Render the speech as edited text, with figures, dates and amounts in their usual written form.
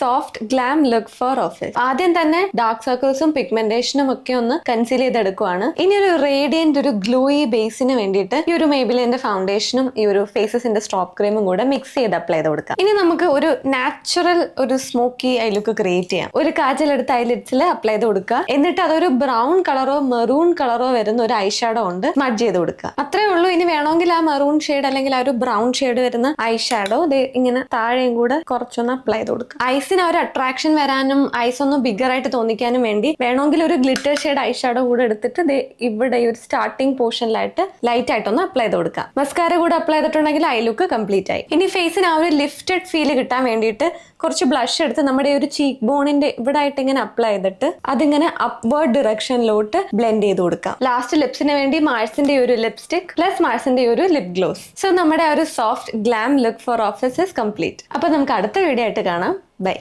Soft glam look for office. ആദ്യം തന്നെ dark സർക്കിൾസും പിഗ്മെന്റേഷനും ഒക്കെ ഒന്ന് കൺസീൽ ചെയ്തെടുക്കുവാണ്. ഇനി ഒരു റേഡിയന്റ് ഒരു ഗ്ലോയി ബേസിന് വേണ്ടിയിട്ട് ഈ ഒരു മേബിലിന്റെ ഫൗണ്ടേഷനും ഈ ഒരു ഫേസസിന്റെ സ്ട്രോപ്പ് ക്രീമും കൂടെ മിക്സ് ചെയ്ത് അപ്ലൈ ചെയ്ത് കൊടുക്കാം. ഇനി നമുക്ക് ഒരു നാച്ചുറൽ ഒരു സ്മോക്കി ഐ ലുക്ക് ക്രിയേറ്റ് ചെയ്യാം. ഒരു കാജൽ എടുത്ത് ഐലിഡ്സിൽ അപ്ലൈ ചെയ്ത് കൊടുക്കുക. എന്നിട്ട് അതൊരു ബ്രൗൺ കളറോ മെറൂൺ കളറോ വരുന്ന ഒരു ഐ ഷാഡോ കൊണ്ട് സ്മഡ്ജ് ചെയ്ത് കൊടുക്കുക. അത്രേ ഉള്ളൂ. ഇനി വേണമെങ്കിൽ ആ മെറൂൺ ഷെയ്ഡ് അല്ലെങ്കിൽ ആ ഒരു ബ്രൗൺ ഷെയ്ഡ് വരുന്ന ഐ ഷാഡോ ഇങ്ങനെ താഴെയും കൂടെ കുറച്ചൊന്ന് അപ്ലൈ ചെയ്ത് കൊടുക്കുക. ഐസിന് ഒരു അട്രാക്ഷൻ വരാനും ഐസ് ഒന്ന് ബിഗർ ആയിട്ട് തോന്നിക്കാനും വേണ്ടി വേണമെങ്കിൽ ഒരു ഗ്ലിറ്റർ ഷെയ്ഡ് ഐ ഷാഡോ കൂടെ എടുത്തിട്ട് ഇവിടെ ഈ ഒരു സ്റ്റാർട്ടിംഗ് പോർഷനിലായിട്ട് ലൈറ്റ് ആയിട്ടൊന്ന് അപ്ലൈ ചെയ്ത് കൊടുക്കുക. മസ്കാര കൂടെ അപ്ലൈ ചെയ്തിട്ടുണ്ടെങ്കിൽ ഐ ലുക്ക് കംപ്ലീറ്റ് ആയി. ഇനി ഫേസിന് ആ ഒരു ലിഫ്റ്റഡ് ഫീൽ കിട്ടാൻ വേണ്ടിയിട്ട് കുറച്ച് ബ്ലഷ് എടുത്ത് നമ്മുടെ ഒരു ചീക്ക് ബോണിന്റെ ഇവിടെ ആയിട്ട് ഇങ്ങനെ അപ്ലൈ ചെയ്തിട്ട് അതിങ്ങനെ അപ്വേർഡ് ഡിറക്ഷനിലോട്ട് ബ്ലെൻഡ് ചെയ്ത് കൊടുക്കാം. ലാസ്റ്റ് ലിപ്സിന് വേണ്ടി മാഴ്സിന്റെ ഒരു ലിപ്സ്റ്റിക് പ്ലസ് മാഴ്സിന്റെ ഒരു ലിപ് ഗ്ലോസ്. സോ നമ്മുടെ ആ ഒരു soft glam look for office is complete. അപ്പൊ നമുക്ക് അടുത്ത വീഡിയോ ആയിട്ട് കാണാം. ബൈ.